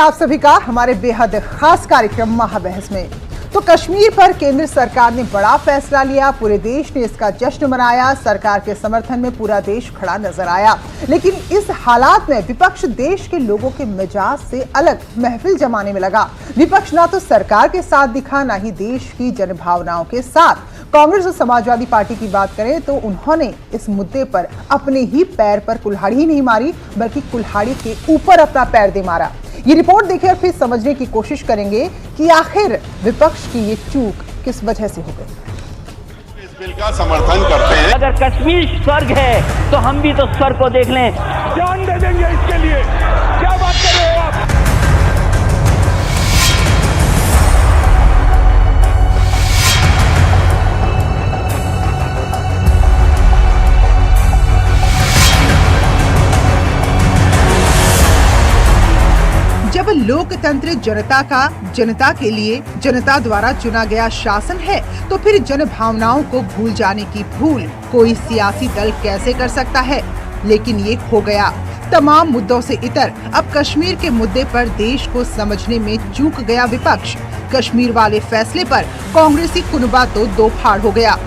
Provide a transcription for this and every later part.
आप सभी का हमारे बेहद खास कार्यक्रम महाबहस में। तो कश्मीर पर केंद्र सरकार ने बड़ा फैसला लिया, पूरे देश ने इसका जश्न मनाया, सरकार के समर्थन में पूरा देश खड़ा नजर आया। लेकिन इस हालात में विपक्ष देश के लोगों के मिजाज से अलग महफिल जमाने में लगा। विपक्ष ना तो सरकार के साथ दिखा, ना ही देश की जनभावनाओं के साथ। कांग्रेस और समाजवादी पार्टी की बात करें तो उन्होंने इस मुद्दे पर अपने ही पैर पर कुल्हाड़ी ही नहीं मारी, बल्कि कुल्हाड़ी के ऊपर अपना पैर दे मारा। ये रिपोर्ट देखकर और फिर समझने की कोशिश करेंगे कि आखिर विपक्ष की ये चूक किस वजह से हो गई। इस बिल का समर्थन करते हैं। अगर कश्मीर स्वर्ग है तो हम भी तो स्वर्ग को देख लें। जान दे देंगे इसके लिए। क्या बात कर रहे हो आप? जब लोकतंत्र जनता का, जनता के लिए, जनता द्वारा चुना गया शासन है, तो फिर जन भावनाओं को भूल जाने की भूल कोई सियासी दल कैसे कर सकता है। लेकिन ये हो गया। तमाम मुद्दों से इतर अब कश्मीर के मुद्दे पर देश को समझने में चूक गया विपक्ष। कश्मीर वाले फैसले पर कांग्रेसी कुनबा तो दो फाड़ हो गया।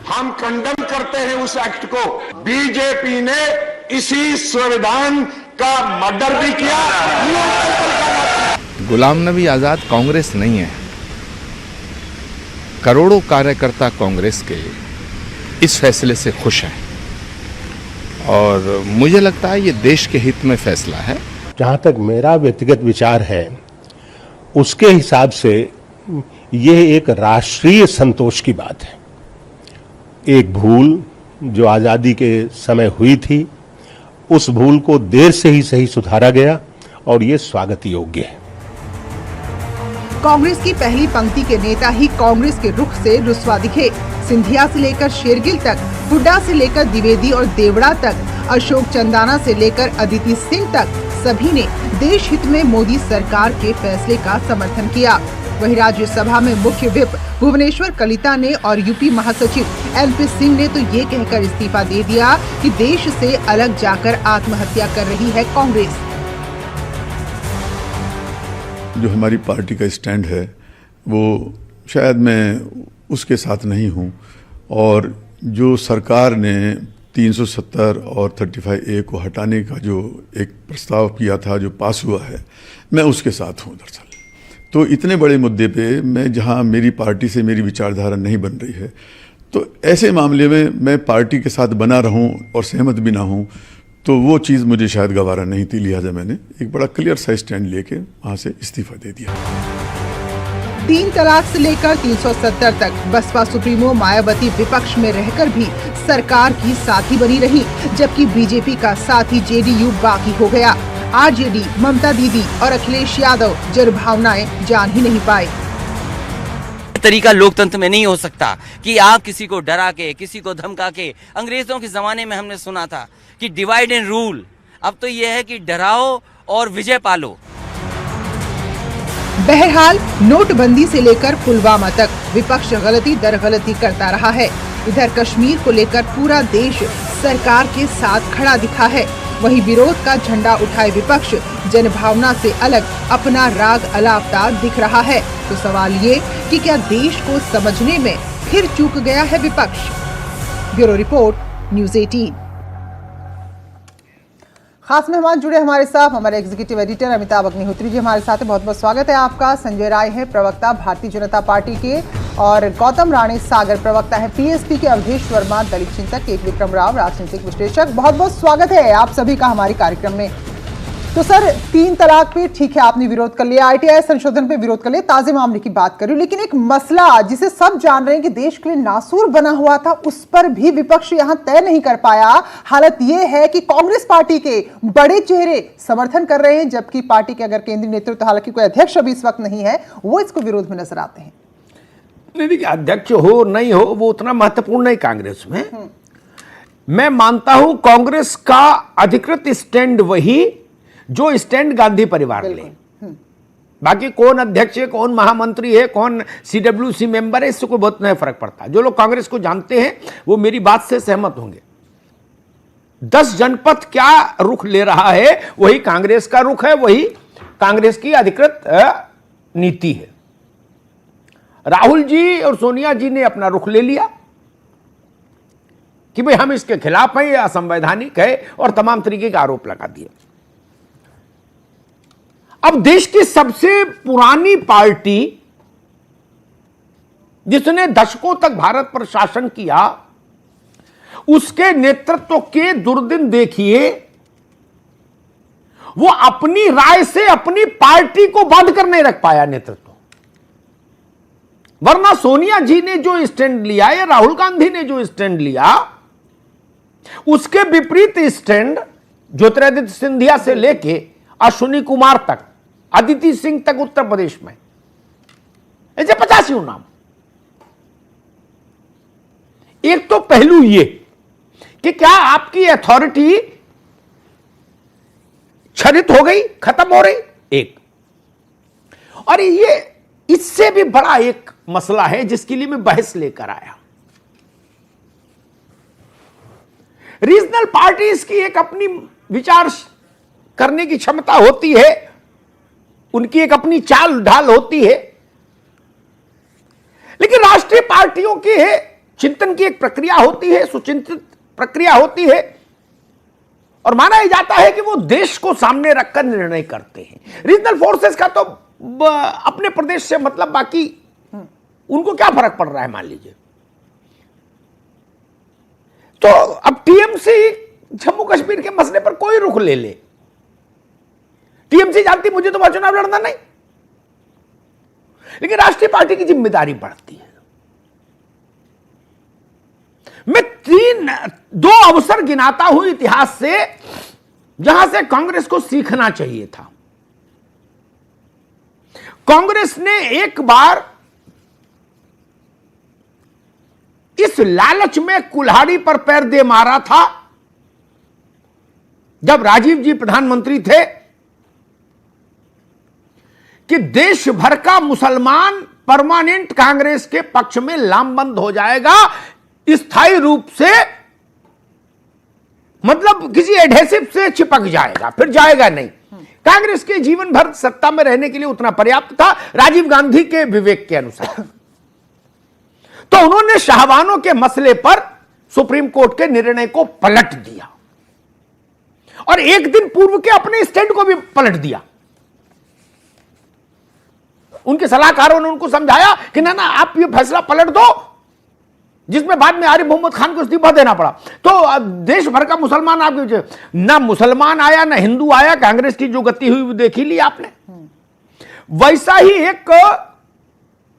हम कंडम करते हैं उस एक्ट को। बीजेपी ने इसी संविधान का मर्डर भी किया। गुलाम नबी आजाद कांग्रेस नहीं है। करोड़ों कार्यकर्ता कांग्रेस के इस फैसले से खुश हैं और मुझे लगता है ये देश के हित में फैसला है। जहां तक मेरा व्यक्तिगत विचार है, उसके हिसाब से यह एक राष्ट्रीय संतोष की बात है। एक भूल जो आजादी के समय हुई थी, उस भूल को देर से ही सही सुधारा गया और ये स्वागत योग्य है। कांग्रेस की पहली पंक्ति के नेता ही कांग्रेस के रुख से रुस्वा दिखे। सिंधिया से लेकर शेरगिल तक, हुड्डा से लेकर द्विवेदी और देवड़ा तक, अशोक चंदाना से लेकर अदिति सिंह तक, सभी ने देश हित में मोदी सरकार के फैसले का समर्थन किया। वहीं राज्यसभा में मुख्य विप भुवनेश्वर कलिता ने और यूपी महासचिव एलपी सिंह ने तो ये कहकर इस्तीफा दे दिया कि देश से अलग जाकर आत्महत्या कर रही है कांग्रेस। जो हमारी पार्टी का स्टैंड है वो शायद मैं उसके साथ नहीं हूं, और जो सरकार ने 370 और 35A को हटाने का जो एक प्रस्ताव किया था, जो पास हुआ है, मैं उसके साथ हूं। दरअसल तो इतने बड़े मुद्दे पे मैं, जहां मेरी पार्टी से मेरी विचारधारा नहीं बन रही है, तो ऐसे मामले में मैं पार्टी के साथ बना रहूं और सहमत भी ना हूं, तो वो चीज़ मुझे शायद गवारा नहीं थी। लिहाजा मैंने एक बड़ा क्लियर सा स्टैंड लेके वहां से इस्तीफा दे दिया। 3 तलाक से लेकर 370 तक बसपा सुप्रीमो मायावती विपक्ष में रहकर भी सरकार की साथी बनी रही, जबकि बीजेपी का साथी जेडीयू बाकी हो गया। आरजेडी, ममता दीदी और अखिलेश यादव जनभावनाएं जान ही नहीं पाए। तरीका लोकतंत्र में नहीं हो सकता कि आप किसी को डरा के, किसी को धमका के। अंग्रेजों के जमाने में हमने सुना था कि डिवाइड एंड रूल। अब तो यह है कि डराओ और विजय पालो। बहरहाल नोटबंदी से लेकर पुलवामा तक विपक्ष गलती दर गलती करता रहा है। इधर कश्मीर को लेकर पूरा देश सरकार के साथ खड़ा दिखा है। वहीं विरोध का झंडा उठाए विपक्ष जनभावना से अलग अपना राग अलापता दिख रहा है। तो सवाल ये कि क्या देश को समझने में फिर चूक गया है विपक्ष? Bureau report, news 18। खास मेहमान जुड़े हमारे साथ, हमारे एग्जीक्यूटिव एडिटर अमिताभ अग्निहोत्री जी हमारे साथ हैं। बहुत बहुत स्वागत है आपका। संजय राय है प्रवक्ता भारतीय जनता पार्टी के, और गौतम राणे सागर प्रवक्ता है पीएसपी के। अवधेश वर्मा दलित चिंतक, के विक्रम राव राजनीतिक विश्लेषक। बहुत बहुत स्वागत है आप सभी का हमारे कार्यक्रम में। तो सर, 3 तलाक पे ठीक है आपने विरोध कर लिया, ITI संशोधन पे विरोध कर लिया, ताजे मामले की बात करूं, लेकिन एक मसला जिसे सब जान रहे हैं कि देश के लिए नासूर बना हुआ था, उस पर भी विपक्ष यहां तय नहीं कर पाया। हालत यह है कि कांग्रेस पार्टी के बड़े चेहरे समर्थन कर रहे हैं, जबकि पार्टी के अगर केंद्रीय नेतृत्व, हालांकि कोई अध्यक्ष अभी इस वक्त नहीं है, वो इसको विरोध में नजर आते हैं। नहीं देखिए, अध्यक्ष हो नहीं हो वो उतना महत्वपूर्ण नहीं कांग्रेस में। मैं मानता हूं कांग्रेस का अधिकृत स्टैंड वही जो स्टैंड गांधी परिवार ले। बाकी कौन अध्यक्ष है, कौन महामंत्री है, कौन CWC मेंबर है, इससे कोई बहुत नहीं फर्क पड़ता। जो लोग कांग्रेस को जानते हैं वो मेरी बात से सहमत होंगे। 10 जनपद क्या रुख ले रहा है, वही कांग्रेस का रुख है, वही कांग्रेस की अधिकृत नीति है। राहुल जी और सोनिया जी ने अपना रुख ले लिया कि भाई हम इसके खिलाफ हैं, ये असंवैधानिक है, और तमाम तरीके के आरोप लगा दिए। अब देश की सबसे पुरानी पार्टी जिसने दशकों तक भारत पर शासन किया, उसके नेतृत्व के दुर्दिन देखिए। वो अपनी राय से अपनी पार्टी को बांध कर नहीं रख पाया नेतृत्व। वरना सोनिया जी ने जो स्टैंड लिया या राहुल गांधी ने जो स्टैंड लिया, उसके विपरीत स्टैंड ज्योतिरादित्य सिंधिया से लेके अश्विनी कुमार तक, अदिति सिंह तक उत्तर प्रदेश में, ऐसे 50 नाम। एक तो पहलू ये कि क्या आपकी अथॉरिटी क्षरित हो गई, खत्म हो रही, एक। और ये इससे भी बड़ा एक मसला है जिसके लिए मैं बहस लेकर आया। रीजनल पार्टीज की एक अपनी विचार करने की क्षमता होती है, उनकी एक अपनी चाल ढाल होती है, लेकिन राष्ट्रीय पार्टियों की चिंतन की एक प्रक्रिया होती है, सुचिंतित प्रक्रिया होती है, और माना ही जाता है कि वो देश को सामने रखकर निर्णय करते हैं। रीजनल फोर्सेस का तो अपने प्रदेश से मतलब, बाकी उनको क्या फर्क पड़ रहा है, मान लीजिए। तो अब टीएमसी जम्मू कश्मीर के मसले पर कोई रुख ले ले, टीएमसी जानती मुझे तो चुनाव लड़ना नहीं, लेकिन राष्ट्रीय पार्टी की जिम्मेदारी बढ़ती है। मैं 2 अवसर गिनाता हूं इतिहास से जहां से कांग्रेस को सीखना चाहिए था। कांग्रेस ने एक बार इस लालच में कुल्हाड़ी पर पैर दे मारा था जब राजीव जी प्रधानमंत्री थे कि देश भर का मुसलमान परमानेंट कांग्रेस के पक्ष में लामबंद हो जाएगा, स्थायी रूप से, मतलब किसी एडहेसिव से चिपक जाएगा, फिर जाएगा नहीं। कांग्रेस के जीवन भर सत्ता में रहने के लिए उतना पर्याप्त था राजीव गांधी के विवेक के अनुसार। तो उन्होंने शाहबानों के मसले पर सुप्रीम कोर्ट के निर्णय को पलट दिया और एक दिन पूर्व के अपने स्टैंड को भी पलट दिया। उनके सलाहकारों ने उनको समझाया कि ना आप ये फैसला पलट दो, जिसमें बाद में आरिफ मोहम्मद खान को इस्तीफा देना पड़ा। तो देश भर का मुसलमान आपके, ना मुसलमान आया ना हिंदू आया, कांग्रेस की जो गति हुई वो देख ही ली आपने। वैसा ही एक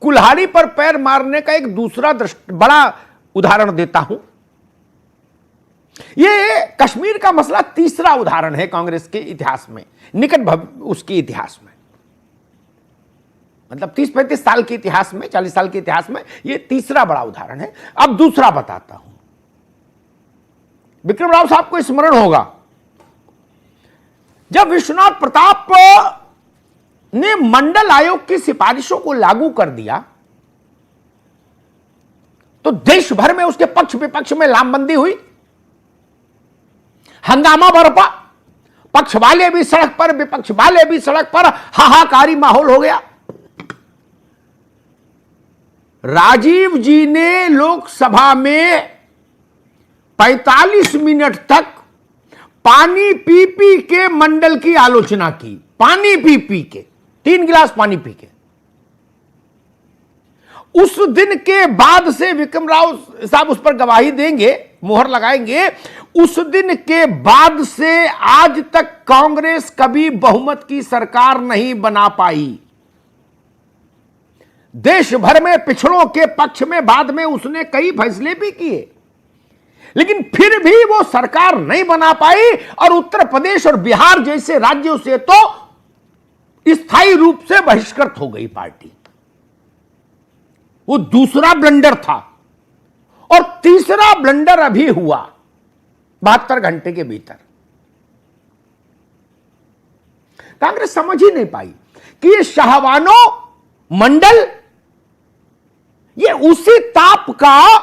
कुल्हाड़ी पर पैर मारने का एक दूसरा बड़ा उदाहरण देता हूं। यह कश्मीर का मसला तीसरा उदाहरण है कांग्रेस के इतिहास में, निकट उसके इतिहास में, मतलब 30-35 साल के इतिहास में, 40 साल के इतिहास में यह तीसरा बड़ा उदाहरण है। अब दूसरा बताता हूं। विक्रम राव साहब को स्मरण होगा, जब विश्वनाथ प्रताप ने मंडल आयोग की सिफारिशों को लागू कर दिया तो देश भर में उसके पक्ष विपक्ष में लामबंदी हुई, हंगामा बरपा, पक्ष वाले भी सड़क पर, विपक्ष वाले भी सड़क पर, हाहाकारी माहौल हो गया। राजीव जी ने लोकसभा में 45 मिनट तक पानी पी पी के मंडल की आलोचना की, पानी पी पी के, 3 गिलास पानी पी के। उस दिन के बाद से विक्रम राव साहब उस पर गवाही देंगे, मोहर लगाएंगे, उस दिन के बाद से आज तक कांग्रेस कभी बहुमत की सरकार नहीं बना पाई। देश भर में पिछड़ों के पक्ष में बाद में उसने कई फैसले भी किए, लेकिन फिर भी वो सरकार नहीं बना पाई और उत्तर प्रदेश और बिहार जैसे राज्यों से तो स्थायी रूप से बहिष्कृत हो गई पार्टी। वो दूसरा ब्लंडर था। और तीसरा ब्लंडर अभी हुआ 72 घंटे के भीतर। कांग्रेस समझ ही नहीं पाई कि ये शाहबानो मंडल, ये उसी ताप का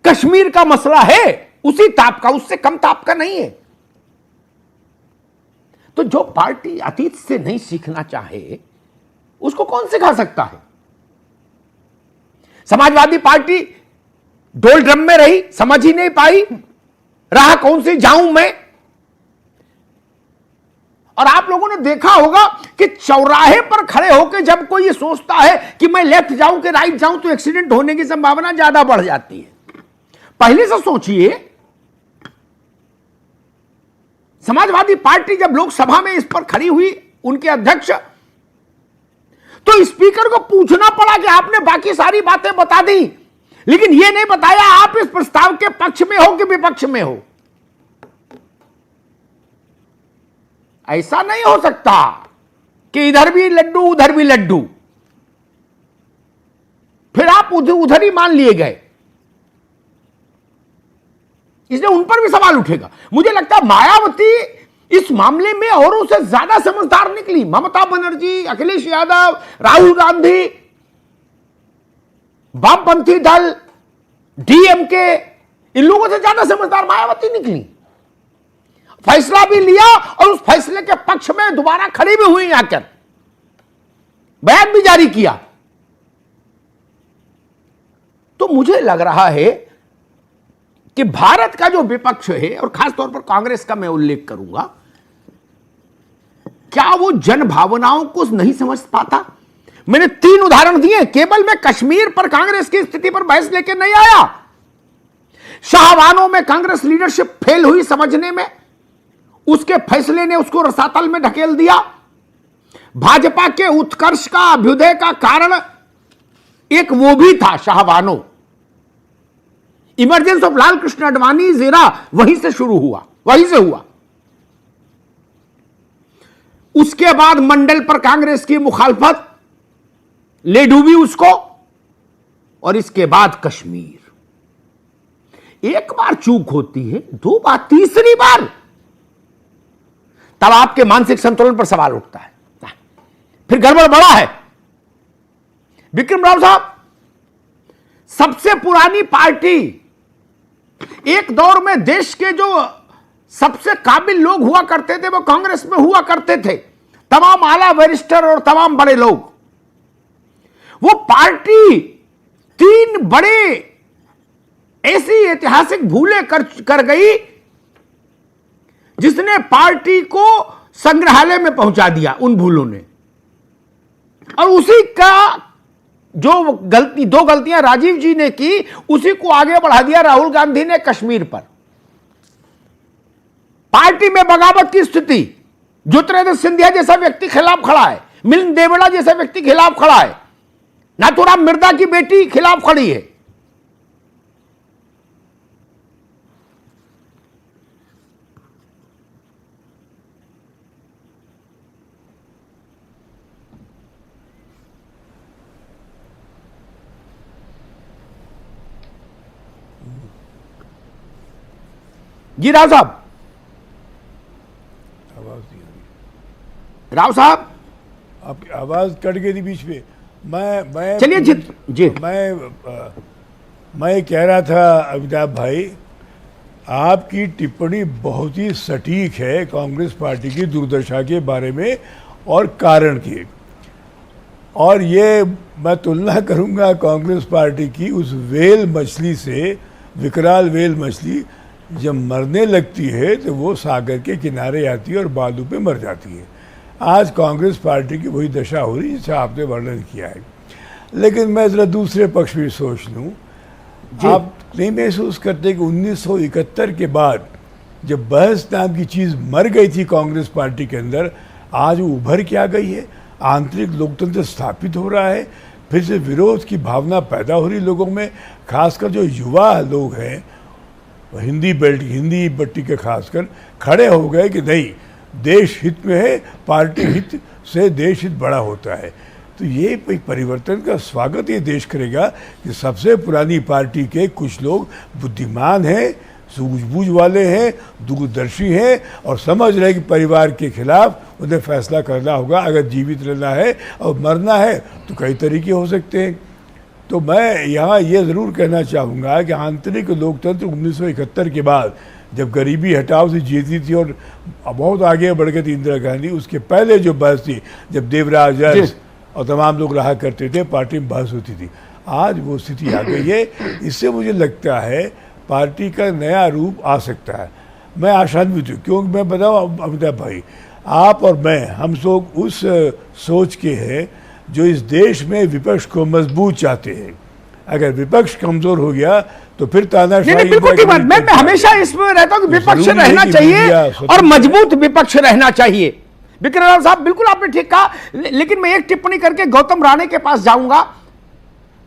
कश्मीर का मसला है उसी ताप का, उससे कम ताप का नहीं है। तो जो पार्टी अतीत से नहीं सीखना चाहे उसको कौन सिखा सकता है? समाजवादी पार्टी डोल ड्रम में रही, समझ ही नहीं पाई राह कौन सी जाऊं मैं। और आप लोगों ने देखा होगा कि चौराहे पर खड़े होकर जब कोई ये सोचता है कि मैं लेफ्ट जाऊं कि राइट जाऊं तो एक्सीडेंट होने की संभावना ज्यादा बढ़ जाती है। पहले से सोचिए, समाजवादी पार्टी जब लोकसभा में इस पर खड़ी हुई, उनके अध्यक्ष, तो स्पीकर को पूछना पड़ा कि आपने बाकी सारी बातें बता दी, लेकिन यह नहीं बताया आप इस प्रस्ताव के पक्ष में हो कि विपक्ष में हो। ऐसा नहीं हो सकता कि इधर भी लड्डू उधर भी लड्डू, फिर आप उधर ही मान लिए गए। इसलिए उन पर भी सवाल उठेगा। मुझे लगता है मायावती इस मामले में औरों से ज्यादा समझदार निकली। ममता बनर्जी, अखिलेश यादव, राहुल गांधी, वामपंथी दल, डीएमके, इन लोगों से ज्यादा समझदार मायावती निकली। फैसला भी लिया और उस फैसले के पक्ष में दोबारा खड़ी भी हुई, आकर बयान भी जारी किया। तो मुझे लग रहा है कि भारत का जो विपक्ष है, और खासतौर पर कांग्रेस का मैं उल्लेख करूंगा, क्या वो जन भावनाओं को नहीं समझ पाता? मैंने 3 उदाहरण दिए। केवल मैं कश्मीर पर कांग्रेस की स्थिति पर बहस लेके नहीं आया। शाहबानों में कांग्रेस लीडरशिप फेल हुई समझने में, उसके फैसले ने उसको रसातल में ढकेल दिया। भाजपा के उत्कर्ष का, अभ्युदय का कारण एक वो भी था, शाहबानों। इमरजेंस ऑफ लाल कृष्ण आडवाणी जेरा वहीं से शुरू हुआ, वहीं से हुआ। उसके बाद मंडल पर कांग्रेस की मुखालफत ले डूबी उसको, और इसके बाद कश्मीर। एक बार चूक होती है, 2 बार, तीसरी बार तब आपके मानसिक संतुलन पर सवाल उठता है, फिर गड़बड़ बड़ा है। विक्रम राव साहब, सबसे पुरानी पार्टी, एक दौर में देश के जो सबसे काबिल लोग हुआ करते थे वो कांग्रेस में हुआ करते थे, तमाम आला वरिष्ठर और तमाम बड़े लोग। वो पार्टी 3 बड़े ऐसी ऐतिहासिक भूलें कर गई जिसने पार्टी को संग्रहालय में पहुंचा दिया उन भूलों ने। और उसी का जो 2 गलतियां राजीव जी ने की, उसी को आगे बढ़ा दिया राहुल गांधी ने कश्मीर पर। पार्टी में बगावत की स्थिति, ज्योतिरादित्य सिंधिया जैसा व्यक्ति खिलाफ खड़ा है, मिलिंद देवड़ा जैसा व्यक्ति खिलाफ खड़ा है, नाथूराम मिर्जा की बेटी खिलाफ खड़ी है। जी राव साहब, राव साहब, आपकी आवाज कट गई थी बीच में। मैं चलिए जी, मैं कह रहा था अमिताभ भाई, आपकी टिप्पणी बहुत ही सटीक है कांग्रेस पार्टी की दुर्दशा के बारे में और कारण की। और ये मैं तुलना करूंगा कांग्रेस पार्टी की उस वेल मछली से, विकराल वेल मछली, जब मरने लगती है तो वो सागर के किनारे आती है और बालू पे मर जाती है। आज कांग्रेस पार्टी की वही दशा हो रही है जिसे आपने वर्णन किया है। लेकिन मैं जरा दूसरे पक्ष में सोच लूँ, आप नहीं महसूस करते कि 1971 के बाद जब बहस नाम की चीज़ मर गई थी कांग्रेस पार्टी के अंदर, आज वो उभर के आ गई है, आंतरिक लोकतंत्र स्थापित हो रहा है, फिर से विरोध की भावना पैदा हो रही लोगों में, खासकर जो युवा लोग हैं हिंदी पट्टी के खासकर खड़े हो गए कि नहीं, देश हित में है, पार्टी हित से देश हित बड़ा होता है। तो ये परिवर्तन का स्वागत ये देश करेगा कि सबसे पुरानी पार्टी के कुछ लोग बुद्धिमान हैं, सूझबूझ वाले हैं, दूरदर्शी हैं और समझ रहे कि परिवार के खिलाफ उन्हें फैसला करना होगा। अगर जीवित रहना है और मरना है तो कई तरीके हो सकते हैं। तो मैं यहाँ ये ज़रूर कहना चाहूँगा कि आंतरिक लोकतंत्र 1971 के बाद जब गरीबी हटाओ से जीती थी और बहुत आगे बढ़ गई थी इंदिरा गांधी, उसके पहले जो बहस थी जब देवराज अरस और तमाम लोग रहा करते थे, पार्टी में बहस होती थी। आज वो स्थिति आ गई है। इससे मुझे लगता है पार्टी का नया रूप आ सकता है। मैं आशान्वित हूँ, क्योंकि मैं बताऊँ अमिताभ भाई, आप और मैं, हम सब उस सोच के हैं जो इस देश में विपक्ष को मजबूत चाहते हैं। अगर विपक्ष कमजोर हो गया तो फिर तानाशाही। बिल्कुल ठीक बात। मैं हमेशा इसमें रहता हूं कि विपक्ष रहना चाहिए और मजबूत विपक्ष रहना चाहिए। विक्रम साहब, बिल्कुल आपने ठीक कहा, लेकिन मैं एक टिप्पणी करके गौतम राणे के पास जाऊंगा।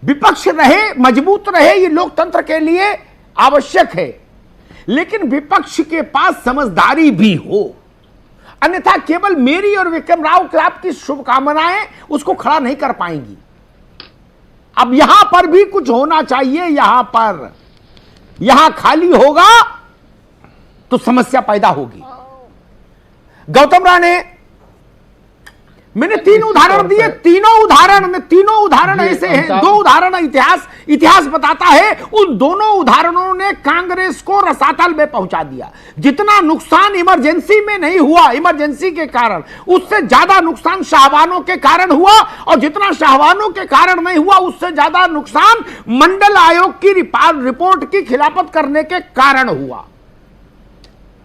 विपक्ष रहे, मजबूत रहे, ये लोकतंत्र के लिए आवश्यक है, लेकिन विपक्ष के पास समझदारी भी हो, अन्यथा केवल मेरी और विक्रम राव के आपकी शुभकामनाएं उसको खड़ा नहीं कर पाएंगी। अब यहां पर भी कुछ होना चाहिए। यहां खाली होगा तो समस्या पैदा होगी। गौतम राणे, मैंने तीन उदाहरण दिए, तीनों उदाहरण ऐसे हैं, दो उदाहरण इतिहास बताता है, उन दोनों उदाहरणों ने कांग्रेस को रसातल में पहुंचा दिया। जितना नुकसान इमरजेंसी में नहीं हुआ, इमरजेंसी के कारण, उससे ज्यादा नुकसान शाहबानों के कारण हुआ, और जितना शाहबानों के कारण नहीं हुआ, उससे ज्यादा नुकसान मंडल आयोग की रिपोर्ट की खिलाफत करने के कारण हुआ।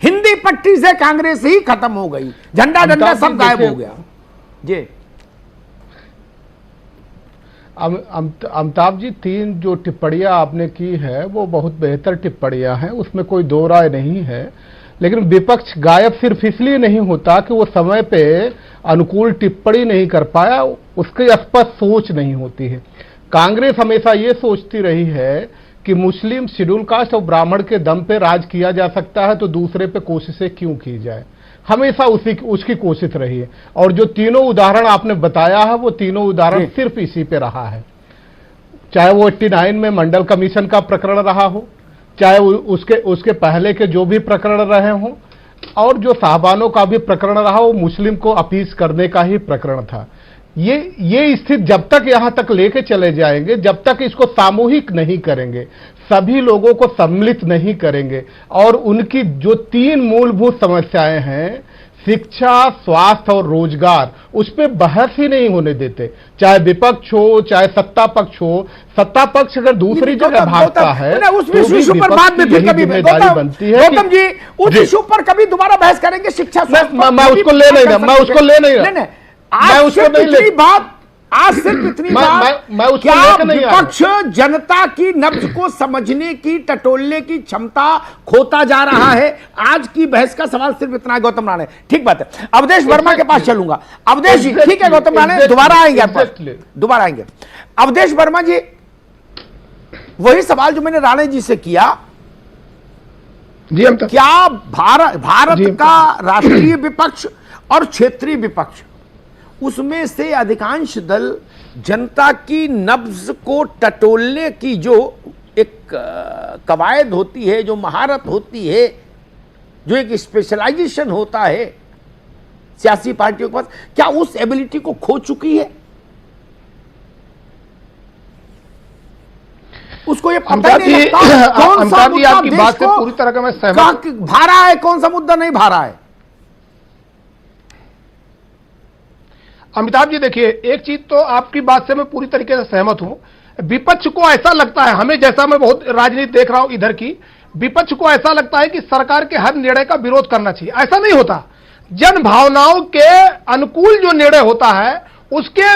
हिंदी पट्टी से कांग्रेस ही खत्म हो गई, झंडा डंडा सब गायब हो गया। जी अमिताभ जी, तीन जो टिप्पणियां आपने की है वो बहुत बेहतर टिप्पणियां हैं, उसमें कोई दो राय नहीं है। लेकिन विपक्ष गायब सिर्फ इसलिए नहीं होता कि वो समय पे अनुकूल टिप्पणी नहीं कर पाया, उसकी स्पष्ट सोच नहीं होती है। कांग्रेस हमेशा ये सोचती रही है कि मुस्लिम, शेड्यूल कास्ट और ब्राह्मण के दम पे राज किया जा सकता है, तो दूसरे पे कोशिशें क्यों की जाए, हमेशा उसकी कोशिश रही है। और जो तीनों उदाहरण आपने बताया है, वो तीनों उदाहरण सिर्फ इसी पे रहा है। चाहे वो 89 में मंडल कमीशन का प्रकरण रहा हो, चाहे उसके पहले के जो भी प्रकरण रहे हों, और जो साहबानों का भी प्रकरण रहा, वो मुस्लिम को अपीस करने का ही प्रकरण था। ये स्थिति जब तक यहां तक लेके चले जाएंगे, जब तक इसको सामूहिक नहीं करेंगे, सभी लोगों को सम्मिलित नहीं करेंगे, और उनकी जो तीन मूलभूत समस्याएं हैं, शिक्षा, स्वास्थ्य और रोजगार, उस पर बहस ही नहीं होने देते। चाहे विपक्ष हो, चाहे सत्ता पक्ष हो। सत्ता पक्ष अगर दूसरी जगह भागता है तो उस इशू पर बाद में फिर कभी जिम्मेदारी बनती है। गौतम जी, उस इशू पर कभी दोबारा बहस करेंगे। शिक्षा, मैं उसको ले नहीं रहा, मैं उसको ले नहीं रहा, आज सिर्फ इतनी बात, क्या विपक्ष जनता की नब्ज को समझने की, टटोलने की क्षमता खोता जा रहा है? आज की बहस का सवाल सिर्फ इतना है। गौतम राणे, ठीक बात है। अवधेश वर्मा के पास चलूंगा। अवधेश जी, ठीक है, गौतम राणे दोबारा आएंगे। अवधेश वर्मा जी, वही सवाल जो मैंने राणे जी से किया, क्या भारत का राष्ट्रीय विपक्ष और क्षेत्रीय विपक्ष, उसमें से अधिकांश दल जनता की नब्ज को टटोलने की जो एक कवायद होती है, जो महारत होती है, जो एक स्पेशलाइजेशन होता है सियासी पार्टियों के पास, क्या उस एबिलिटी को खो चुकी है? उसको ये पता नहीं लगता कौन सा मुद्दा आपकी बात से पूरी तरह का मैं सहमत, भारा है, कौन सा मुद्दा नहीं भारा है। अमिताभ जी देखिए, एक चीज तो आपकी बात से मैं पूरी तरीके से सहमत हूं। विपक्ष को ऐसा लगता है, हमें, जैसा मैं बहुत राजनीति देख रहा हूं इधर की, विपक्ष को ऐसा लगता है कि सरकार के हर निर्णय का विरोध करना चाहिए। ऐसा नहीं होता। जन भावनाओं के अनुकूल जो निर्णय होता है, उसके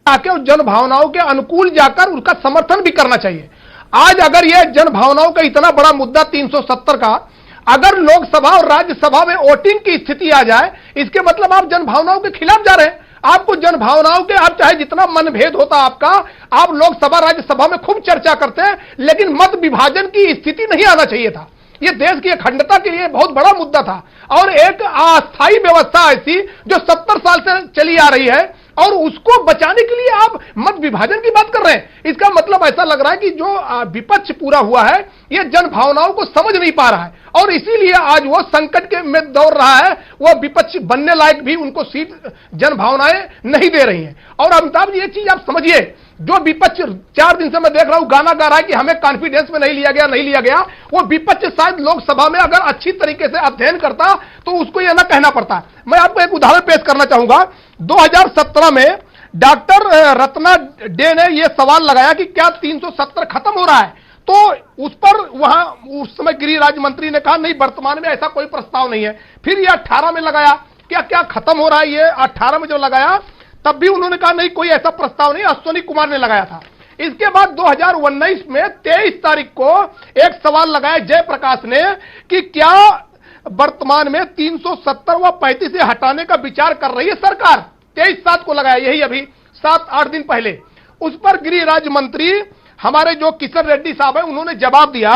आके उस जन भावनाओं के अनुकूल जाकर उसका समर्थन भी करना चाहिए। आज अगर यह जन भावनाओं का इतना बड़ा मुद्दा 370 का, अगर लोकसभा और राज्यसभा में वोटिंग की स्थिति आ जाए, इसके मतलब आप जन भावनाओं के खिलाफ जा रहे हैं। आपको जन भावनाओं के, आप चाहे जितना मनभेद होता आपका, आप लोकसभा राज्यसभा में खूब चर्चा करते हैं, लेकिन मत विभाजन की स्थिति नहीं आना चाहिए था। यह देश की अखंडता के लिए बहुत बड़ा मुद्दा था, और एक अस्थायी व्यवस्था ऐसी जो 70 साल से चली आ रही है, और उसको बचाने के लिए आप मत विभाजन की बात कर रहे हैं। इसका मतलब ऐसा लग रहा है कि जो विपक्ष पूरा हुआ है, यह जन भावनाओं को समझ नहीं पा रहा है, और इसीलिए आज वो संकट के में दौड़ रहा है। वो विपक्ष बनने लायक भी उनको सीट जन भावनाएं नहीं दे रही हैं। और अमिताभ जी, एक चीज आप समझिए जो विपक्ष 4 दिन से मैं देख रहा हूं गाना गा रहा है कि हमें कॉन्फिडेंस में नहीं लिया गया, वो विपक्ष शायद लोकसभा में अगर अच्छी तरीके से अध्ययन करता तो उसको यह ना कहना पड़ता। मैं आपको एक उदाहरण पेश करना चाहूंगा। 2017 में डॉक्टर रत्ना डे ने यह सवाल लगाया कि क्या 370 खत्म हो रहा है, तो उस पर वहां उस समय गृह राज्य मंत्री ने कहा नहीं, वर्तमान में ऐसा कोई प्रस्ताव नहीं है। फिर ये 18 में लगाया, क्या खत्म हो रहा है, ये 18 में जो लगाया तब भी उन्होंने कहा नहीं, कोई ऐसा प्रस्ताव नहीं। अश्विनी कुमार ने लगाया था। इसके बाद 2019 में 23 तारीख को एक सवाल लगाया जयप्रकाश ने कि क्या वर्तमान में 370 व 35 से हटाने का विचार कर रही है सरकार। 23/7 को लगाया, यही अभी 7-8 दिन पहले। उस पर गृह राज्य मंत्री हमारे जो किशन रेड्डी साहब हैं, उन्होंने जवाब दिया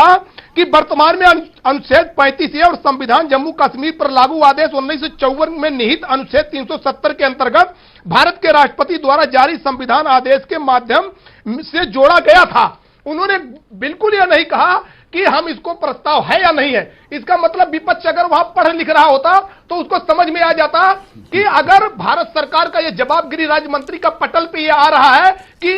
कि वर्तमान में अनुच्छेद 35 और संविधान जम्मू कश्मीर पर लागू आदेश 1954 में निहित अनुच्छेद 370 के अंतर्गत भारत के राष्ट्रपति द्वारा जारी संविधान आदेश के माध्यम से जोड़ा गया था। उन्होंने बिल्कुल यह नहीं कहा कि हम इसको प्रस्ताव है या नहीं है। इसका मतलब विपक्ष अगर वहां पढ़ लिख रहा होता तो उसको समझ में आ जाता कि अगर भारत सरकार का यह जवाब गृह राज्य मंत्री का पटल पे यह आ रहा है कि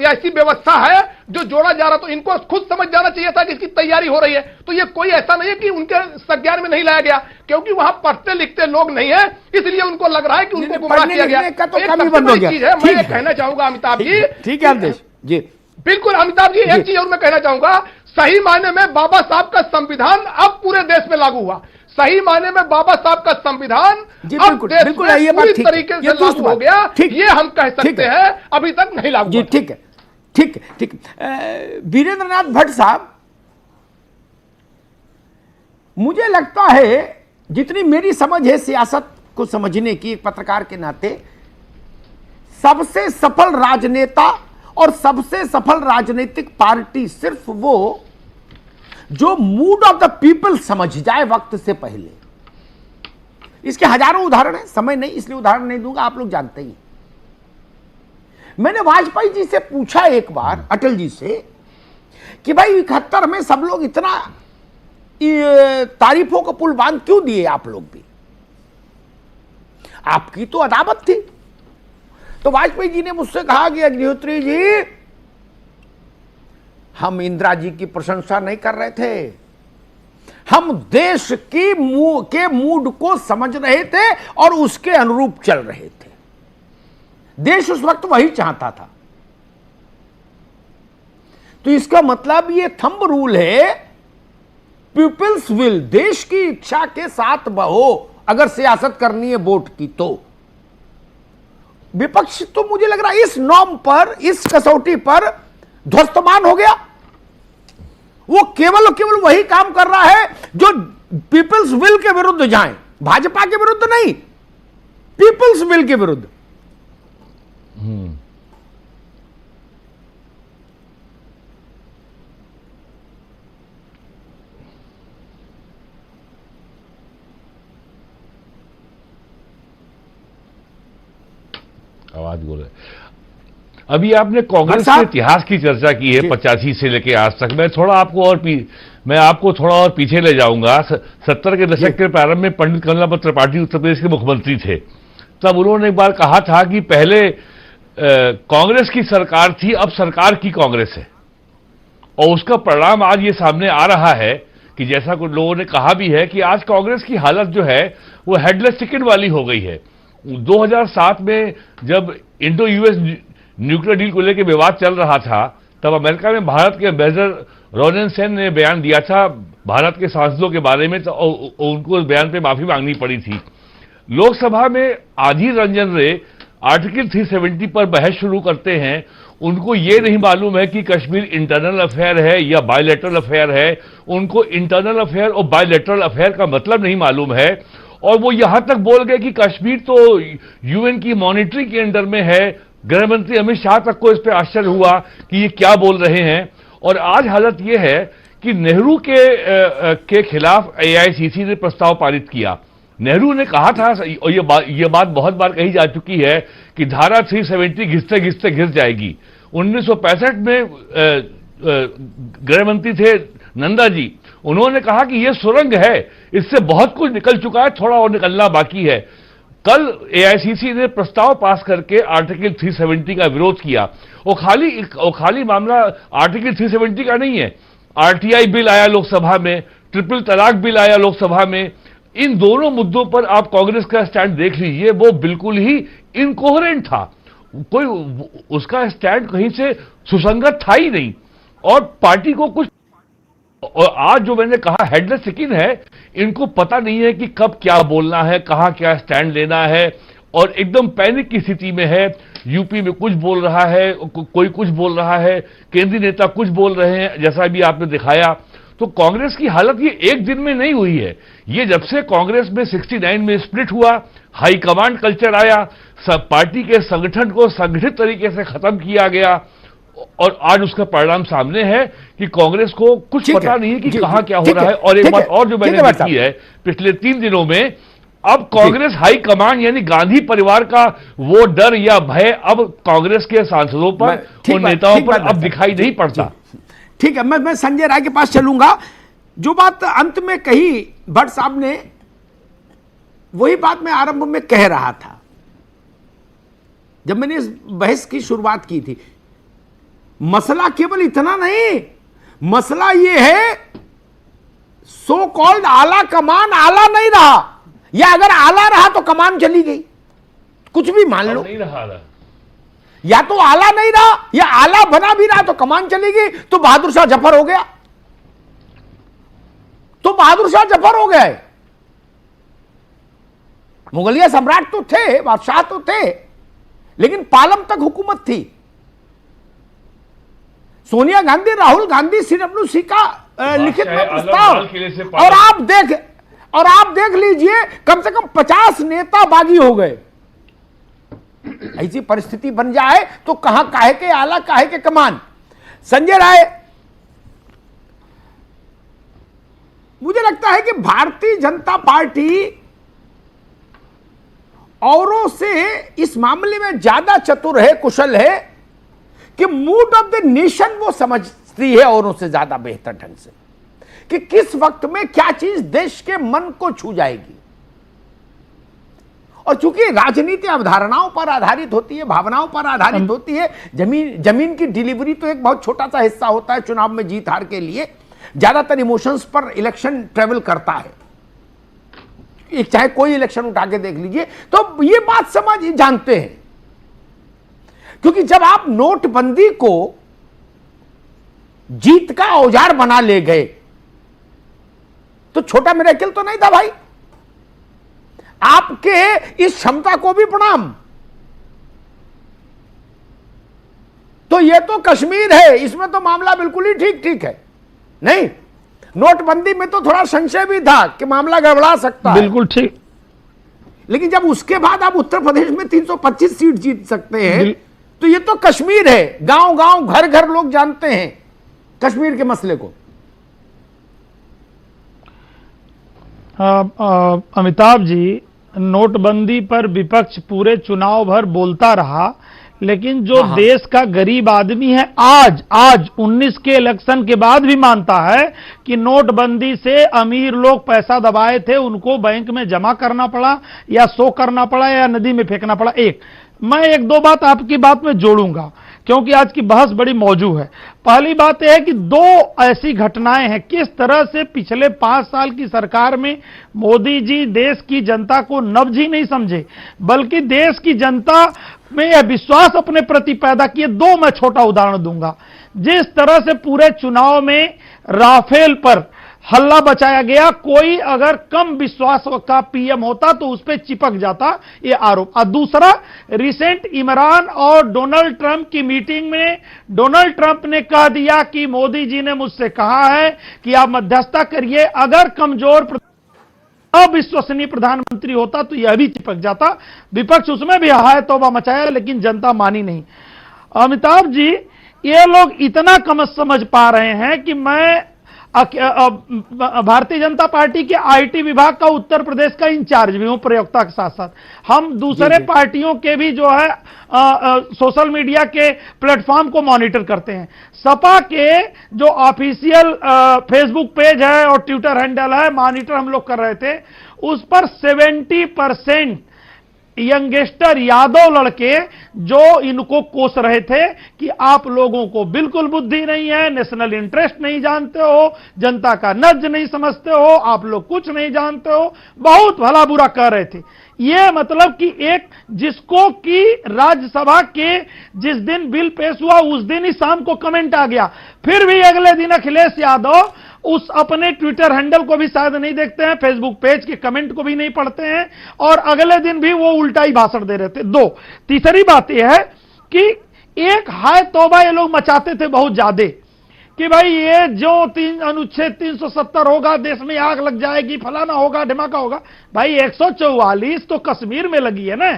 ऐसी व्यवस्था है जो जोड़ा जा रहा, तो इनको खुद समझ जाना चाहिए था कि इसकी तैयारी हो रही है। तो यह कोई ऐसा नहीं है कि उनके संज्ञान में नहीं लाया गया, क्योंकि वहां पढ़ते लिखते लोग नहीं है, इसलिए उनको लग रहा है कि उनको गुमराह किया गया। मैं ये कहना चाहूंगा अमिताभ जी, ठीक है अवधेश जी, बिल्कुल अमिताभ जी, एक चीज और मैं कहना चाहूंगा, सही मायने में बाबा साहब का संविधान अब पूरे देश में लागू हुआ। सही मायने में बाबा साहब का संविधान अब देश में पूरी तरीके से लागू हो गया, ये हम कह सकते हैं। अभी तक नहीं लागू जी, ठीक है, ठीक है, ठीक है। वीरेंद्र नाथ भट्ट साहब, मुझे लगता है जितनी मेरी समझ है सियासत को समझने की एक पत्रकार के नाते, सबसे सफल राजनेता और सबसे सफल राजनीतिक पार्टी सिर्फ वो जो मूड ऑफ द पीपल समझ जाए वक्त से पहले। इसके हजारों उदाहरण हैं, समय नहीं इसलिए उदाहरण नहीं दूंगा, आप लोग जानते ही। मैंने वाजपेयी जी से पूछा एक बार, अटल जी से, कि भाई 71 में सब लोग इतना तारीफों का पुल बांध क्यों दिए आप लोग भी, आपकी तो अदावत थी। तो वाजपेयी जी ने मुझसे कहा कि अग्निहोत्री जी, हम इंदिरा जी की प्रशंसा नहीं कर रहे थे, हम देश के मूड को समझ रहे थे और उसके अनुरूप चल रहे थे। देश उस वक्त वही चाहता था। तो इसका मतलब ये थंब रूल है, पीपल्स विल, देश की इच्छा के साथ बहो अगर सियासत करनी है वोट की। तो विपक्ष तो मुझे लग रहा है इस नॉर्म पर, इस कसौटी पर ध्वस्तमान हो गया। वो केवल वही काम कर रहा है जो पीपल्स विल के विरुद्ध जाए, भाजपा के विरुद्ध नहीं, पीपल्स विल के विरुद्ध। आवाज बोले। अभी आपने कांग्रेस के इतिहास की चर्चा की है 85 से लेके आज तक। मैं आपको थोड़ा और पीछे ले जाऊंगा। 70 के दशक के प्रारंभ में पंडित कमलापत त्रिपाठी उत्तर प्रदेश के मुख्यमंत्री थे। तब उन्होंने एक बार कहा था कि पहले कांग्रेस की सरकार थी, अब सरकार की कांग्रेस है। और उसका परिणाम आज ये सामने आ रहा है कि जैसा कुछ लोगों ने कहा भी है कि आज कांग्रेस की हालत जो है वो हेडलेस चिकन वाली हो गई है। 2007 में जब इंडो यूएस न्यूक्लियर डील को लेकर विवाद चल रहा था, तब अमेरिका में भारत के एम्बेसडर रोनेन सेन ने बयान दिया था भारत के सांसदों के बारे में, तो उनको उस बयान पे माफी मांगनी पड़ी थी। लोकसभा में आधीर रंजन रे आर्टिकल 370 पर बहस शुरू करते हैं। उनको ये नहीं मालूम है कि कश्मीर इंटरनल अफेयर है या बायलैटरल अफेयर है। उनको इंटरनल अफेयर और बायलैटरल अफेयर का मतलब नहीं मालूम है। और वो यहां तक बोल गए कि कश्मीर तो यूएन की मॉनिटरिंग के अंडर में है। गृह मंत्री अमित शाह तक को इस पर आश्चर्य हुआ कि ये क्या बोल रहे हैं। और आज हालत ये है कि नेहरू के खिलाफ एआईसीसी ने प्रस्ताव पारित किया। नेहरू ने कहा था, और ये बात बहुत बार कही जा चुकी है, कि धारा 370 घिसते घिसते घिस जाएगी। 1965 में गृह मंत्री थे नंदा जी, उन्होंने कहा कि यह सुरंग है, इससे बहुत कुछ निकल चुका है, थोड़ा और निकलना बाकी है। कल एआईसीसी ने प्रस्ताव पास करके आर्टिकल 370 का विरोध किया। वो खाली मामला आर्टिकल 370 का नहीं है, आरटीआई बिल आया लोकसभा में, ट्रिपल तलाक बिल आया लोकसभा में। इन दोनों मुद्दों पर आप कांग्रेस का स्टैंड देख लीजिए, वो बिल्कुल ही इनकोहेरेंट था, कोई उसका स्टैंड कहीं से सुसंगत था ही नहीं। और पार्टी को कुछ, और आज जो मैंने कहा हेडलेस चिकन है, इनको पता नहीं है कि कब क्या बोलना है, कहां क्या स्टैंड लेना है, और एकदम पैनिक की स्थिति में है। यूपी में कुछ बोल रहा है, कोई कुछ बोल रहा है, केंद्रीय नेता कुछ बोल रहे हैं, जैसा भी आपने दिखाया। तो कांग्रेस की हालत ये एक दिन में नहीं हुई है, ये जब से कांग्रेस में 69 में स्प्लिट हुआ, हाईकमांड कल्चर आया, सब पार्टी के संगठन को संगठित तरीके से खत्म किया गया, और आज उसका परिणाम सामने है कि कांग्रेस को कुछ पता नहीं है कि कहां क्या हो रहा है। और एक बात और जो मैंने देखी है पिछले 3 दिनों में, अब कांग्रेस हाईकमांड यानी गांधी परिवार का वो डर या भय अब कांग्रेस के सांसदों पर, उन नेताओं पर अब दिखाई नहीं पड़ता। ठीक है, मैं संजय राय के पास चलूंगा। जो बात अंत में कही भट्ट साहब ने, वही बात मैं आरंभ में कह रहा था जब मैंने इस बहस की शुरुआत की थी। मसला केवल इतना नहीं, मसला यह है सो कॉल्ड आला कमान आला नहीं रहा, या अगर आला रहा तो कमान चली गई, कुछ भी मान लो। नहीं रहा, या तो आला नहीं रहा या आला बना भी रहा तो कमान चली गई, तो बहादुर शाह जफर हो गया, तो बहादुर शाह जफर हो गए। मुगलिया सम्राट तो थे, बादशाह तो थे, लेकिन पालम तक हुकूमत थी। सोनिया गांधी, राहुल गांधी, CWC का लिखित में प्रस्ताव, और आप देख लीजिए कम से कम 50 नेता बागी हो गए। ऐसी परिस्थिति बन जाए तो कहां काहे के आला, काहे के कमान। संजय राय, मुझे लगता है कि भारतीय जनता पार्टी औरों से इस मामले में ज्यादा चतुर है, कुशल है, कि मूड ऑफ द नेशन वो समझती है औरों से ज्यादा बेहतर ढंग से, कि किस वक्त में क्या चीज देश के मन को छू जाएगी। और चूंकि राजनीति अवधारणाओं पर आधारित होती है, भावनाओं पर आधारित होती है, जमीन की डिलीवरी तो एक बहुत छोटा सा हिस्सा होता है चुनाव में जीत हार के लिए, ज्यादातर इमोशंस पर इलेक्शन ट्रेवल करता है। एक चाहे कोई इलेक्शन उठा के देख लीजिए, तो ये बात समझ जानते हैं, क्योंकि जब आप नोटबंदी को जीत का औजार बना ले गए तो छोटा मिरेकल तो नहीं था भाई। आपके इस क्षमता को भी प्रणाम। तो यह तो कश्मीर है, इसमें तो मामला बिल्कुल ही ठीक है। नहीं, नोटबंदी में तो थोड़ा संशय भी था कि मामला गड़बड़ा सकता है, बिल्कुल ठीक। लेकिन जब उसके बाद आप उत्तर प्रदेश में 325 सीट जीत सकते हैं, तो ये तो कश्मीर है। गांव-गांव, घर-घर लोग जानते हैं कश्मीर के मसले को। अमिताभ जी, नोटबंदी पर विपक्ष पूरे चुनाव भर बोलता रहा, लेकिन जो देश का गरीब आदमी है आज 19 के इलेक्शन के बाद भी मानता है कि नोटबंदी से अमीर लोग पैसा दबाए थे, उनको बैंक में जमा करना पड़ा या सो करना पड़ा या नदी में फेंकना पड़ा। मैं एक दो बात आपकी बात में जोड़ूंगा, क्योंकि आज की बहस बड़ी मौजू है। पहली बात यह है कि 2 ऐसी घटनाएं हैं, किस तरह से पिछले 5 साल की सरकार में मोदी जी देश की जनता को नब्ज ही नहीं समझे, बल्कि देश की जनता में यह विश्वास अपने प्रति पैदा किए। 2 मैं छोटा उदाहरण दूंगा। जिस तरह से पूरे चुनाव में राफेल पर हल्ला बचाया गया, कोई अगर कम विश्वास का पीएम होता तो उस पर चिपक जाता, ये आरोप। और दूसरा, रिसेंट इमरान और डोनाल्ड ट्रंप की मीटिंग में डोनाल्ड ट्रंप ने कह दिया कि मोदी जी ने मुझसे कहा है कि आप मध्यस्थता करिए, अगर कमजोर अविश्वसनीय प्रधानमंत्री होता तो यह भी चिपक जाता। विपक्ष उसमें भी हाय तौबा मचाया, लेकिन जनता मानी नहीं। अमिताभ जी, ये लोग इतना कम समझ पा रहे हैं कि मैं भारतीय जनता पार्टी के आईटी विभाग का उत्तर प्रदेश का इंचार्ज भी हूं, प्रयोक्ता के साथ साथ। हम दूसरे पार्टियों के भी जो है सोशल मीडिया के प्लेटफॉर्म को मॉनिटर करते हैं। सपा के जो ऑफिशियल फेसबुक पेज है और ट्विटर हैंडल है, मॉनिटर हम लोग कर रहे थे, उस पर 70% यंगस्टर यादव लड़के जो इनको कोस रहे थे कि आप लोगों को बिल्कुल बुद्धि नहीं है, नेशनल इंटरेस्ट नहीं जानते हो, जनता का नब्ज नहीं समझते हो, आप लोग कुछ नहीं जानते हो, बहुत भला बुरा कह रहे थे। ये मतलब कि एक जिसको कि राज्यसभा के जिस दिन बिल पेश हुआ उस दिन ही शाम को कमेंट आ गया, फिर भी अगले दिन अखिलेश यादव उस अपने ट्विटर हैंडल को भी शायद नहीं देखते हैं, फेसबुक पेज के कमेंट को भी नहीं पढ़ते हैं, और अगले दिन भी वो उल्टा ही भाषण दे रहे थे। दो, तीसरी बात यह है कि एक हाय तौबा ये लोग मचाते थे बहुत ज्यादा कि भाई ये जो अनुच्छेद 370 होगा देश में आग लग जाएगी, फलाना होगा, धमाका होगा। भाई 144 तो कश्मीर में लगी है ना,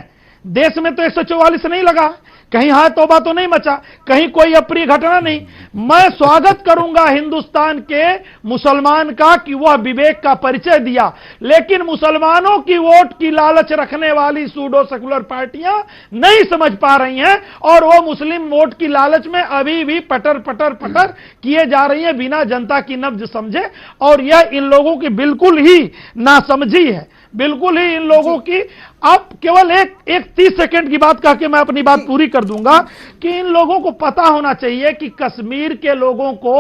देश में तो 144 नहीं लगा, कहीं हाथ तौबा तो नहीं मचा, कहीं कोई अप्रिय घटना नहीं। मैं स्वागत करूंगा हिंदुस्तान के मुसलमान का कि वह विवेक का परिचय दिया, लेकिन मुसलमानों की वोट की लालच रखने वाली सूडो सेकुलर पार्टियां नहीं समझ पा रही हैं और वो मुस्लिम वोट की लालच में अभी भी पटर पटर पटर किए जा रही हैं बिना जनता की नब्ज समझे, और यह इन लोगों की बिल्कुल ही नासमझी है, बिल्कुल ही इन लोगों की। अब केवल एक 30 सेकंड की बात कह के मैं अपनी बात पूरी कर दूंगा कि इन लोगों को पता होना चाहिए कि कश्मीर के लोगों को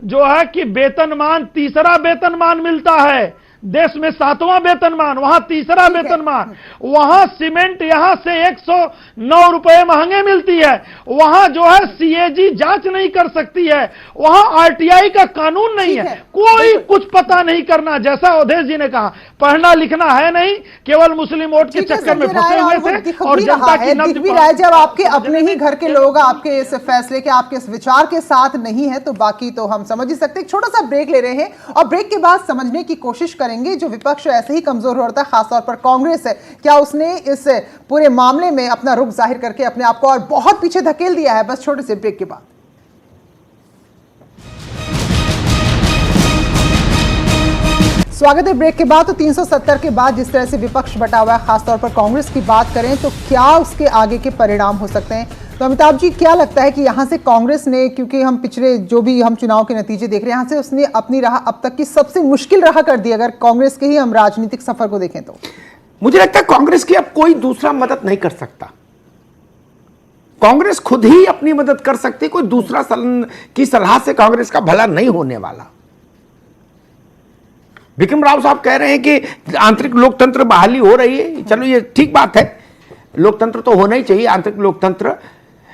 जो है कि वेतनमान, तीसरा वेतनमान मिलता है, देश में 7वां वेतनमान, वहां तीसरा वेतनमान, वहां सीमेंट यहां से 109 रुपए महंगे मिलती है, वहां जो है सीएजी जांच नहीं कर सकती है, वहां आरटीआई का कानून नहीं है, कोई कुछ पता नहीं करना, जैसा अवधेश जी ने कहा, पढ़ना लिखना है नहीं, केवल मुस्लिम वोट के चक्कर में फंसे हुए थे और जनता की नब्ज भी रहा है। जब आपके अपने ही घर के लोग आपके इस फैसले के, आपके इस विचार के साथ नहीं है तो बाकी तो हम समझ ही सकते। एक छोटा सा ब्रेक ले रहे हैं और ब्रेक के बाद समझने की कोशिश करेंगे जो विपक्ष ऐसे ही कमजोर हो रहा था, खासतौर पर कांग्रेस है, क्या उसने इस पूरे मामले में अपना रुख जाहिर करके अपने आप को और बहुत पीछे धकेल दिया है। बस छोटे से ब्रेक के बाद स्वागत है। ब्रेक के बाद तो 370 के बाद जिस तरह से विपक्ष बटा हुआ है, खासतौर पर कांग्रेस की बात करें तो क्या उसके आगे के परिणाम हो सकते हैं। तो अमिताभ जी क्या लगता है कि यहां से कांग्रेस ने, क्योंकि हम पिछले जो भी हम चुनाव के नतीजे देख रहे हैं, यहां से उसने अपनी राह अब तक की सबसे मुश्किल राह कर दी, अगर कांग्रेस के ही हम राजनीतिक सफर को देखें तो? मुझे लगता है कांग्रेस की अब कोई दूसरा मदद नहीं कर सकता, कांग्रेस खुद ही अपनी मदद कर सकती, कोई दूसरा की सलाह से कांग्रेस का भला नहीं होने वाला। विक्रम राव साहब कह रहे हैं कि आंतरिक लोकतंत्र बहाली हो रही है, चलो ये ठीक बात है, लोकतंत्र तो होना ही चाहिए, आंतरिक लोकतंत्र,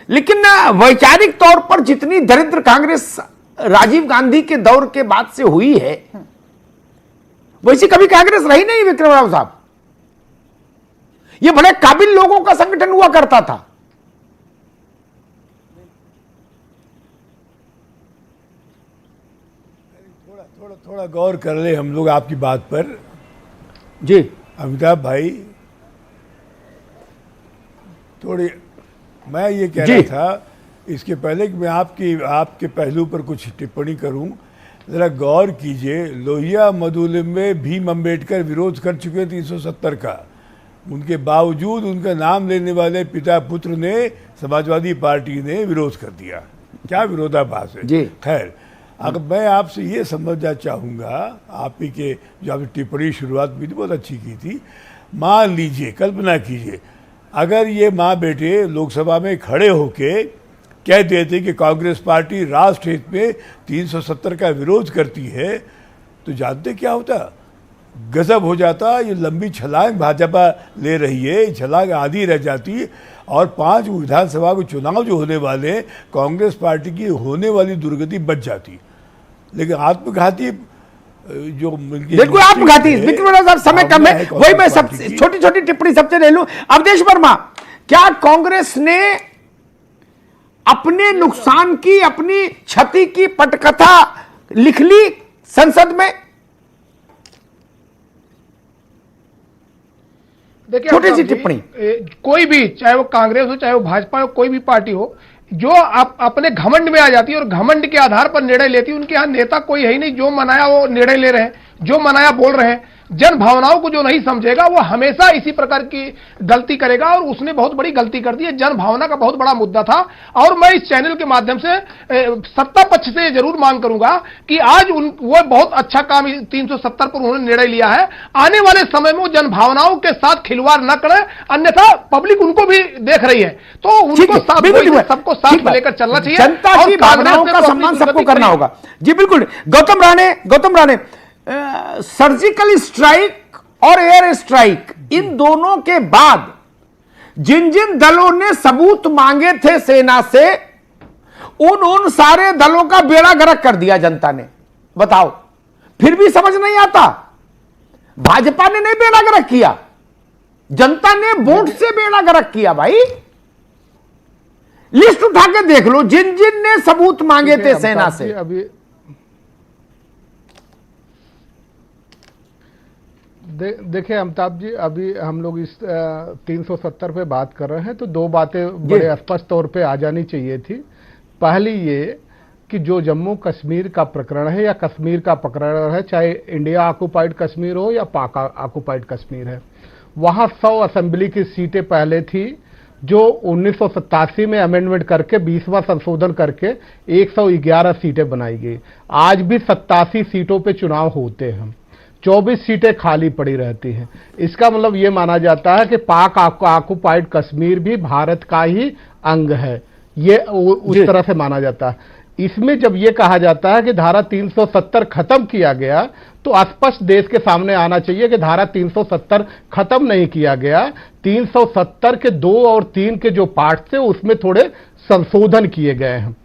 लेकिन वैचारिक तौर पर जितनी दरिद्र कांग्रेस राजीव गांधी के दौर के बाद से हुई है वैसी कभी कांग्रेस रही नहीं। विक्रम राव साहब, ये बड़े काबिल लोगों का संगठन हुआ करता था। थोड़ा गौर कर ले हम लोग आपकी बात पर जी अमिताभ भाई। थोड़ी मैं ये कह रहा था इसके पहले कि मैं आपके पहलू पर कुछ टिप्पणी करूं, जरा गौर कीजिए। लोहिया मधुलिम में भीम अम्बेडकर विरोध कर चुके 370 का, उनके बावजूद उनका नाम लेने वाले पिता पुत्र ने, समाजवादी पार्टी ने विरोध कर दिया। क्या विरोधाभास है। खैर, अगर मैं आपसे ये समझना चाहूँगा, आप ही के जो आपने टिप्पणी शुरुआत में बहुत अच्छी की थी, मान लीजिए, कल्पना कीजिए अगर ये माँ बेटे लोकसभा में खड़े होके कह देते कि कांग्रेस पार्टी राष्ट्र हित में 370 का विरोध करती है, तो जानते क्या होता? गजब हो जाता। ये लंबी छलांग भाजपा ले रही है, छलांग आधी रह जाती और 5 विधानसभा के चुनाव जो होने वाले कांग्रेस पार्टी की होने वाली दुर्गति बच जाती। लेकिन आत्मघाती जो बिल्कुल आत्मघाती, समय कम है, वही मैं सब छोटी छोटी टिप्पणी सबसे ले लूं। अवधेश वर्मा, क्या कांग्रेस ने अपने नुकसान की, अपनी क्षति की पटकथा लिख ली संसद में? देखिए, छोटी सी टिप्पणी। कोई भी, चाहे वो कांग्रेस हो चाहे वो भाजपा हो, कोई भी पार्टी हो, जो अपने घमंड में आ जाती है और घमंड के आधार पर निर्णय लेती है, उनके यहाँ नेता कोई है ही नहीं, जो मनाया वो निर्णय ले रहे हैं। जो मनाया बोल रहे हैं, जन भावनाओं को जो नहीं समझेगा वो हमेशा इसी प्रकार की गलती करेगा, और उसने बहुत बड़ी गलती कर दी है। जन भावना का बहुत बड़ा मुद्दा था, और मैं इस चैनल के माध्यम से सत्ता पक्ष से जरूर मांग करूंगा कि आज वो बहुत अच्छा काम 370 पर उन्होंने निर्णय लिया है। आने वाले समय में वो जन भावनाओं के साथ खिलवाड़ न करें, अन्यथा पब्लिक उनको भी देख रही है, तो उनको सबको साथ में लेकर चलना चाहिए। जनता की भावनाओं का सम्मान सबको करना होगा। जी बिल्कुल। गौतम राणे, सर्जिकल स्ट्राइक और एयर स्ट्राइक, इन दोनों के बाद जिन जिन दलों ने सबूत मांगे थे सेना से, उन सारे दलों का बेड़ा गर्क कर दिया जनता ने। बताओ, फिर भी समझ नहीं आता। भाजपा ने नहीं बेड़ा गर्क किया, जनता ने वोट से बेड़ा गर्क किया। भाई लिस्ट उठा के देख लो, जिन जिन ने सबूत मांगे थे सेना से। अभी देखिए अमिताभ जी, अभी हम लोग इस 370 पे बात कर रहे हैं, तो दो बातें बड़े स्पष्ट तौर पे आ जानी चाहिए थी। पहली ये कि जो जम्मू कश्मीर का प्रकरण है या कश्मीर का प्रकरण है, चाहे इंडिया ऑक्युपाइड कश्मीर हो या पाक ऑक्युपाइड कश्मीर है, वहां 100 असेंबली की सीटें पहले थी, जो 1987 में अमेंडमेंट करके 20वां संशोधन करके 111 सीटें बनाई गई। आज भी 87 सीटों पे चुनाव होते हैं, 24 सीटें खाली पड़ी रहती हैं। इसका मतलब यह माना जाता है कि पाक ऑक्युपाइड कश्मीर भी भारत का ही अंग है, ये उस तरह से माना जाता है। इसमें जब यह कहा जाता है कि धारा 370 खत्म किया गया, तो स्पष्ट देश के सामने आना चाहिए कि धारा 370 खत्म नहीं किया गया। 370 के 2 और 3 के जो पार्ट थे उसमें थोड़े संशोधन किए गए हैं।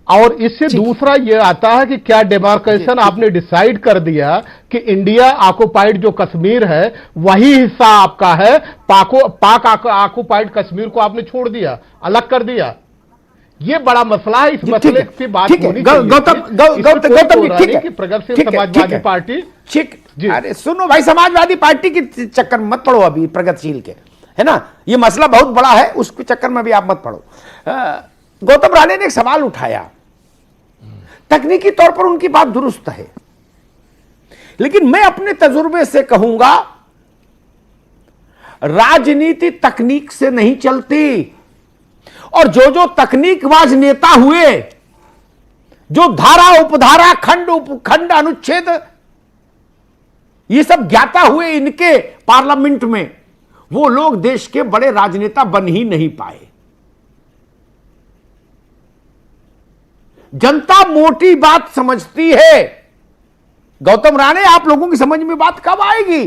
और इससे दूसरा यह आता है कि क्या डेमार्केशन आपने डिसाइड कर दिया कि इंडिया ऑक्युपाइड जो कश्मीर है वही हिस्सा आपका है, पाक ऑक्युपाइड कश्मीर को आपने छोड़ दिया, अलग कर दिया। ये बड़ा मसला है, इस मसले की बात होनी चाहिए। गौतम, प्रगतिशील समाजवादी पार्टी, ठीक, अरे सुनो भाई, समाजवादी पार्टी की चक्कर मत पड़ो अभी, प्रगतिशील के, है ना, ये मसला बहुत बड़ा है, उसके चक्कर में भी आप मत पड़ो। गौतम राणे ने एक सवाल उठाया, तकनीकी तौर पर उनकी बात दुरुस्त है, लेकिन मैं अपने तजुर्बे से कहूंगा, राजनीति तकनीक से नहीं चलती। और जो तकनीकबाज नेता हुए, जो धारा उपधारा खंड उपखंड अनुच्छेद ये सब ज्ञाता हुए इनके पार्लियामेंट में, वो लोग देश के बड़े राजनेता बन ही नहीं पाए। जनता मोटी बात समझती है। गौतम राणे, आप लोगों की समझ में बात कब आएगी?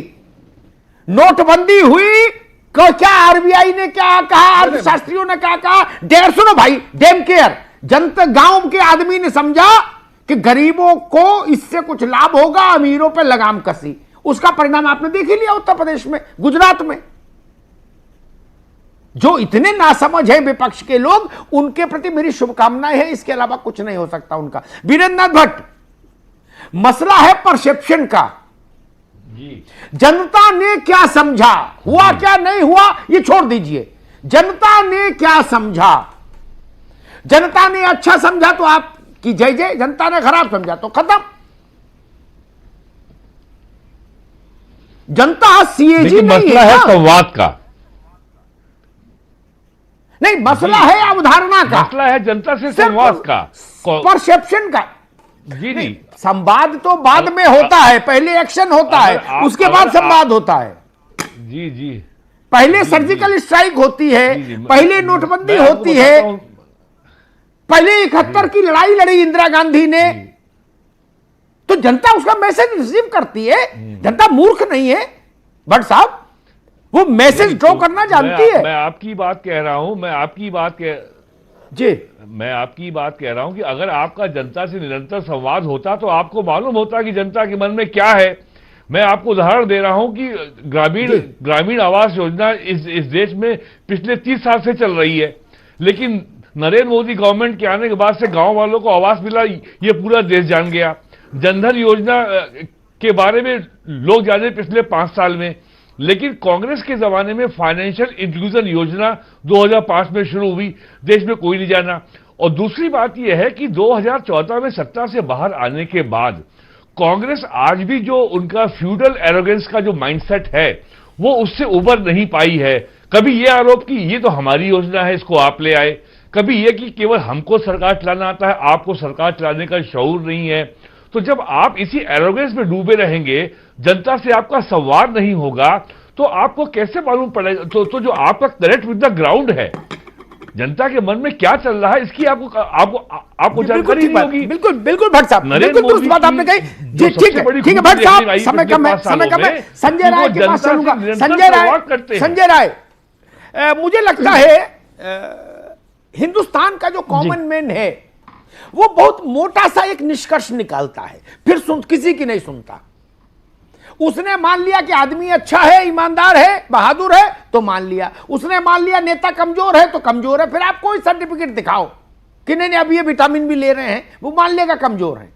नोटबंदी हुई, क्या आरबीआई ने क्या कहा, अर्थशास्त्रियों ने क्या कहा, सुनो भाई, डेम केयर, जनता गांव के आदमी ने समझा कि गरीबों को इससे कुछ लाभ होगा, अमीरों पे लगाम कसी। उसका परिणाम आपने देख ही लिया उत्तर प्रदेश में, गुजरात में। जो इतने नासमझ हैं विपक्ष के लोग, उनके प्रति मेरी शुभकामनाएं हैं, इसके अलावा कुछ नहीं हो सकता उनका। वीरेंद्रनाथ भट्ट, मसला है परसेप्शन का। जनता ने क्या समझा, हुआ क्या नहीं हुआ ये छोड़ दीजिए। जनता ने क्या समझा, जनता ने अच्छा समझा तो आपकी जय जय, जनता ने खराब समझा तो खत्म। जनता सीएजी नहीं मसला है संवाद का, नहीं मसला है अवधारणा का, मसला है जनता से संवाद का, परसेप्शन का। जी संवाद तो बाद में होता है, पहले एक्शन होता है, उसके बाद संवाद होता है। जी पहले सर्जिकल स्ट्राइक होती है, पहले नोटबंदी होती है, पहले 71 की लड़ाई लड़ी इंदिरा गांधी ने, तो जनता उसका मैसेज रिसीव करती है। जनता मूर्ख नहीं है भट्ट साहब, वो मैसेज ड्रॉ करना जानती है। मैं आपकी बात कह रहा हूं, मैं आपकी बात कह रहा हूं कि अगर आपका जनता से निरंतर संवाद होता तो आपको मालूम होता कि जनता के मन में क्या है। मैं आपको उदाहरण दे रहा हूं कि ग्रामीण आवास योजना इस देश में पिछले 30 साल से चल रही है, लेकिन नरेंद्र मोदी गवर्नमेंट के आने के बाद से गांव वालों को आवास मिला, ये पूरा देश जान गया। जनधन योजना के बारे में लोग जाने पिछले 5 साल में, लेकिन कांग्रेस के जमाने में फाइनेंशियल इंक्लूजन योजना 2005 में शुरू हुई, देश में कोई नहीं जाना। और दूसरी बात यह है कि 2014 में सत्ता से बाहर आने के बाद कांग्रेस आज भी जो उनका फ्यूडल एरोगेंस का जो माइंडसेट है वो उससे उबर नहीं पाई है। कभी ये आरोप कि ये तो हमारी योजना है, इसको आप ले आए, कभी ये कि केवल हमको सरकार चलाना आता है, आपको सरकार चलाने का शऊर नहीं है। तो जब आप इसी एरोगेंस में डूबे रहेंगे, जनता से आपका संवाद नहीं होगा, तो आपको कैसे मालूम पड़ेगा? तो जो आपका कनेक्ट विद द ग्राउंड है, जनता के मन में क्या चल रहा है, इसकी आपको जानकारी नहीं होगी। बिल्कुल बिल्कुल भट्ट साहब, बिल्कुल दुरुस्त बात आपने कही जी। ठीक है भट्ट साहब, समय कम है। संजय राय के पास चलूंगा। संजय राय, मुझे लगता है हिंदुस्तान का जो कॉमन मैन है वो बहुत मोटा सा एक निष्कर्ष निकालता है, फिर किसी की नहीं सुनता। उसने मान लिया कि आदमी अच्छा है, ईमानदार है, बहादुर है, तो मान लिया। उसने मान लिया नेता कमजोर है तो कमजोर है, फिर आप कोई सर्टिफिकेट दिखाओ कि नहीं अब ये विटामिन भी ले रहे हैं, वो मान लेगा कमजोर है।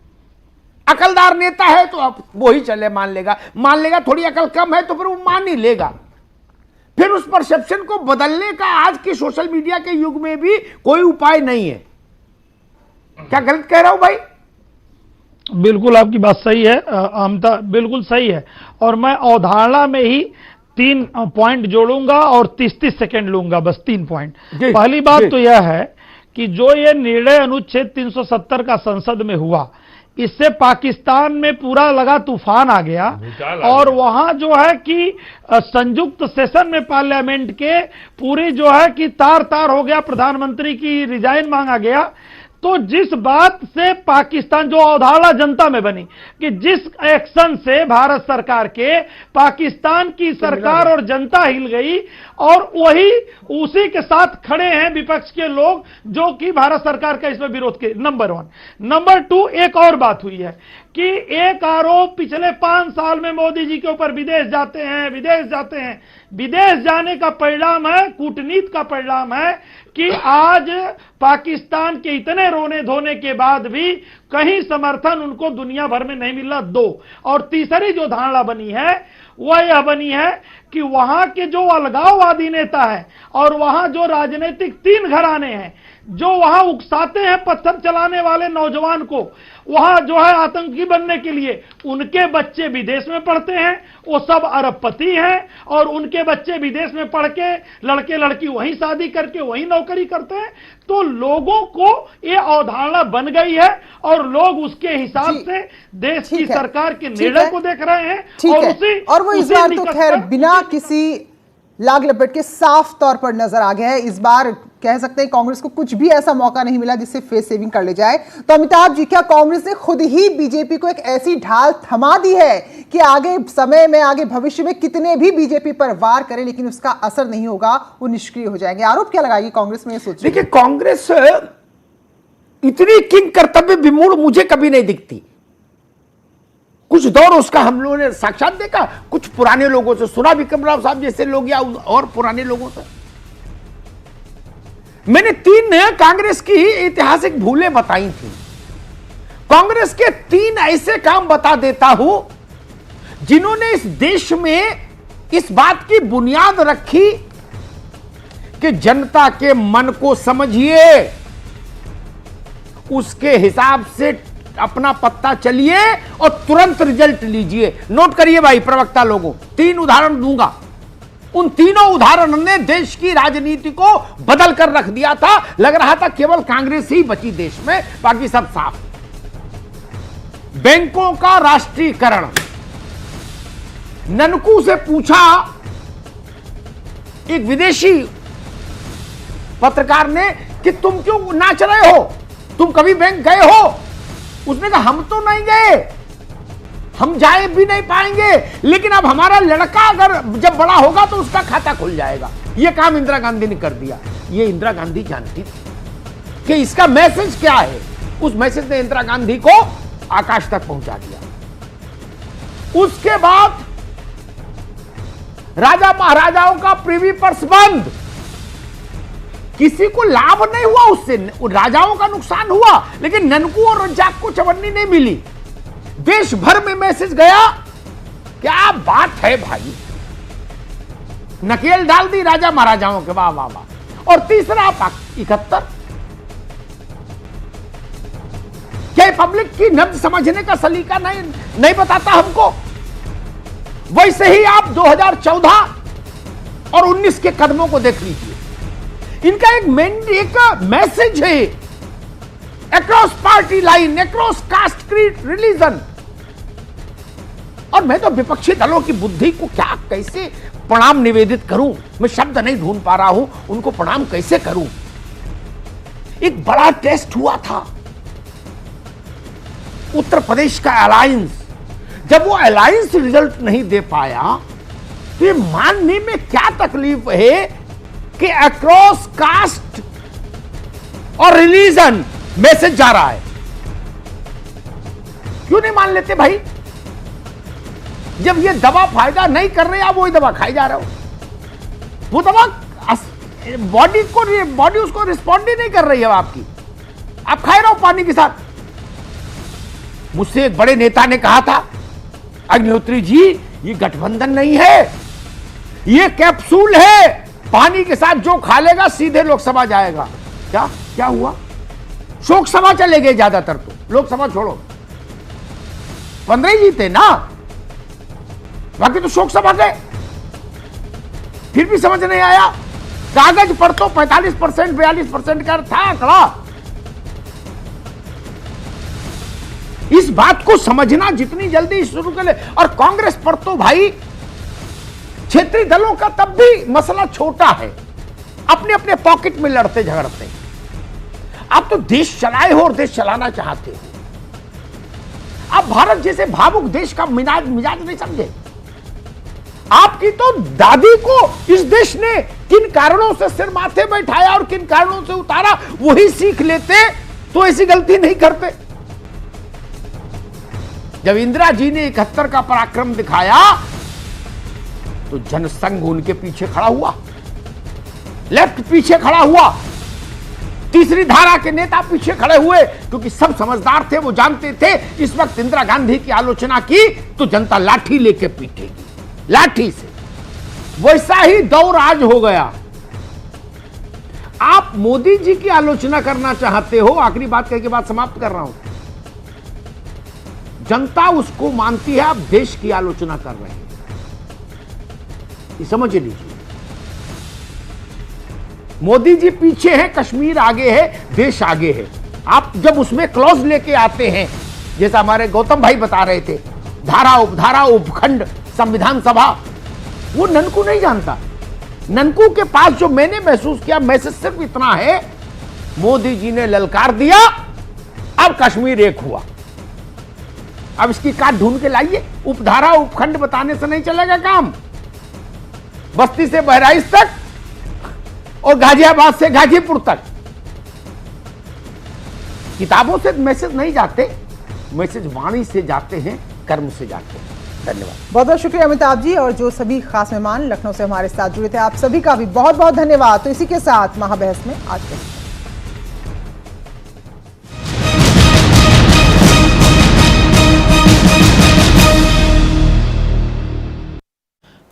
अकलदार नेता है तो अब वो ही चले, मान लेगा थोड़ी अकल कम है तो फिर वो मान ही लेगा। फिर उस परसेप्शन को बदलने का आज के सोशल मीडिया के युग में भी कोई उपाय नहीं है। क्या गलत कह रहा हूं भाई? बिल्कुल आपकी बात सही है अमता, बिल्कुल सही है। और मैं अवधारणा में ही 3 पॉइंट जोड़ूंगा और 30-30 सेकेंड लूंगा, बस 3 पॉइंट। पहली बात तो यह है कि जो ये निर्णय अनुच्छेद 370 का संसद में हुआ, इससे पाकिस्तान में पूरा लगा तूफान आ गया। और वहां जो है कि संयुक्त सेशन में पार्लियामेंट के पूरी जो है कि तार तार हो गया, प्रधानमंत्री की रिजाइन मांगा गया। तो जिस बात से पाकिस्तान, जो अवधारणा जनता में बनी कि जिस एक्शन से भारत सरकार के पाकिस्तान की सरकार और जनता हिल गई, और वही उसी के साथ खड़े हैं विपक्ष के लोग जो कि भारत सरकार का इसमें विरोध के। नंबर 1। नंबर 2, एक और बात हुई है कि एक आरोप पिछले 5 साल में मोदी जी के ऊपर विदेश जाते हैं। विदेश जाने का परिणाम है, कूटनीति का परिणाम है कि आज पाकिस्तान के इतने रोने धोने के बाद भी कहीं समर्थन उनको दुनिया भर में नहीं मिल रहा। 2 और तीसरी जो धारणा बनी है वह यह बनी है कि वहां के जो अलगाववादी नेता है और वहां जो राजनीतिक 3 घराने हैं जो वहां उकसाते हैं पत्थर चलाने वाले नौजवान को, वहां जो है आतंकी बनने के लिए, उनके बच्चे विदेश में पढ़ते हैं, वो सब अरबपति हैं और उनके बच्चे विदेश में पढ़ के लड़के लड़की वहीं शादी करके वहीं नौकरी करते हैं। तो लोगों को ये अवधारणा बन गई है और लोग उसके हिसाब से देश की सरकार के निर्णय को देख रहे हैं और वो इस बार तो खैर बिना किसी लाग लपेट के साफ तौर पर नजर आ गया है। इस बार कह सकते हैं कांग्रेस को कुछ भी ऐसा मौका नहीं मिला जिससे फेस सेविंग कर ले जाए। तो अमिताभ जी, क्या कांग्रेस ने खुद ही बीजेपी को एक ऐसी ढाल थमा दी है कि आगे समय में, आगे भविष्य में कितने भी बीजेपी पर वार करें लेकिन उसका असर नहीं होगा, वो निष्क्रिय हो जाएंगे? आरोप क्या लगाएगी कांग्रेस में, ये सोचिए। देखिए, कांग्रेस इतनी किंग कर्तव्य विमूढ़ मुझे कभी नहीं दिखती। कुछ दौर उसका हम लोगों ने साक्षात देखा, कुछ पुराने लोगों से सुना, विक्रम राव साहब जैसे लोग या और पुराने लोगों से। मैंने 3 कांग्रेस की ऐतिहासिक भूलें बताई थी। कांग्रेस के 3 ऐसे काम बता देता हूं जिन्होंने इस देश में इस बात की बुनियाद रखी कि जनता के मन को समझिए, उसके हिसाब से अपना पत्ता चलिए और तुरंत रिजल्ट लीजिए। नोट करिए भाई प्रवक्ता लोगों, 3 उदाहरण दूंगा। उन तीनों उदाहरण ने देश की राजनीति को बदल कर रख दिया था। लग रहा था केवल कांग्रेस ही बची देश में, बाकी सब साफ। बैंकों का राष्ट्रीयकरण। ननकू से पूछा एक विदेशी पत्रकार ने कि तुम क्यों नाच रहे हो, तुम कभी बैंक गए हो? उसने कहा हम तो नहीं गए, हम जाए भी नहीं पाएंगे, लेकिन अब हमारा लड़का अगर जब बड़ा होगा तो उसका खाता खुल जाएगा। यह काम इंदिरा गांधी ने कर दिया। यह इंदिरा गांधी जानती थी कि इसका मैसेज क्या है। उस मैसेज ने इंदिरा गांधी को आकाश तक पहुंचा दिया। उसके बाद राजा महाराजाओं का प्रीवी पर्स बंद, किसी को लाभ नहीं हुआ उससे, राजाओं का नुकसान हुआ, लेकिन ननकू और रज्जाक को चवन्नी नहीं मिली। देश भर में मैसेज गया, क्या बात है भाई, नकेल डाल दी राजा महाराजाओं के, वाह वाह वाह। और तीसरा 71, जैसे पब्लिक की नब्ज समझने का सलीका नहीं बताता हमको, वैसे ही आप 2014 और 19 के कदमों को देख लीजिए। इनका एक मैसेज है, across party line, across cast, creed, religion. और मैं तो विपक्षी दलों की बुद्धि को क्या कैसे प्रणाम निवेदित करूं, मैं शब्द नहीं ढूंढ पा रहा हूं, उनको प्रणाम कैसे करूं। एक बड़ा टेस्ट हुआ था उत्तर प्रदेश का अलायंस, जब वो अलायंस रिजल्ट नहीं दे पाया तो ये मानने में क्या तकलीफ है कि अक्रॉस कास्ट और रिलीजन मैसेज जा रहा है। क्यों नहीं मान लेते भाई? जब ये दवा फायदा नहीं कर रही, आप वही दवा खाई जा रहे हो। वो दवा बॉडी उसको रिस्पॉन्ड ही नहीं कर रही है आपकी, आप खाए रहो पानी के साथ। मुझसे एक बड़े नेता ने कहा था, अग्निहोत्री जी ये गठबंधन नहीं है, ये कैप्सूल है, पानी के साथ जो खा लेगा सीधे लोकसभा जाएगा। क्या हुआ? शोक सभा चले गए ज्यादातर, तो लोकसभा छोड़ो 15 ही जीते ना, बाकी तो शोक सभा गए। फिर भी समझ नहीं आया, कागज पर तो 45% 42% का था आंकड़ा। इस बात को समझना जितनी जल्दी शुरू कर ले। और कांग्रेस पर तो भाई क्षेत्रीय दलों का तब भी मसला छोटा है, अपने अपने पॉकेट में लड़ते झगड़ते। आप तो देश चलाए हो और देश चलाना चाहते हो। आप भारत जैसे भावुक देश का मिजाज नहीं समझे। आपकी तो दादी को इस देश ने किन कारणों से सिर माथे बैठाया और किन कारणों से उतारा, वही सीख लेते तो ऐसी गलती नहीं करते। जब इंदिरा जी ने 71 का पराक्रम दिखाया तो जनसंघ उनके पीछे खड़ा हुआ, लेफ्ट पीछे खड़ा हुआ, तीसरी धारा के नेता पीछे खड़े हुए, क्योंकि सब समझदार थे। वो जानते थे इस वक्त इंदिरा गांधी की आलोचना की तो जनता लाठी लेके पीटेगी, लाठी से। वैसा ही दौर आज हो गया। आप मोदी जी की आलोचना करना चाहते हो, आखिरी बात करके बात समाप्त कर रहा हूं, जनता उसको मानती है आप देश की आलोचना कर रहे हैं, ये समझ लीजिए। मोदी जी पीछे है, कश्मीर आगे है, देश आगे है। आप जब उसमें क्लॉज लेके आते हैं, जैसा हमारे गौतम भाई बता रहे थे, धारा उपधारा उपखंड संविधान सभा, वो ननकू नहीं जानता। ननकू के पास जो मैंने महसूस किया मैसेज सिर्फ इतना है, मोदी जी ने ललकार दिया, अब कश्मीर एक हुआ। अब इसकी काट ढूंढ के लाइए। उपधारा उपखंड बताने से नहीं चलेगा काम। बस्ती से बहराइच तक और गाजियाबाद से गाजीपुर तक किताबों से मैसेज नहीं जाते, मैसेज वाणी से जाते हैं, कर्म से जाते हैं। धन्यवाद। बहुत बहुत शुक्रिया अमिताभ जी, और जो सभी खास मेहमान लखनऊ से हमारे साथ जुड़े थे, आप सभी का भी बहुत बहुत धन्यवाद। तो इसी के साथ महाबहस में आज के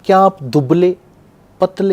क्या आप दुबले पतले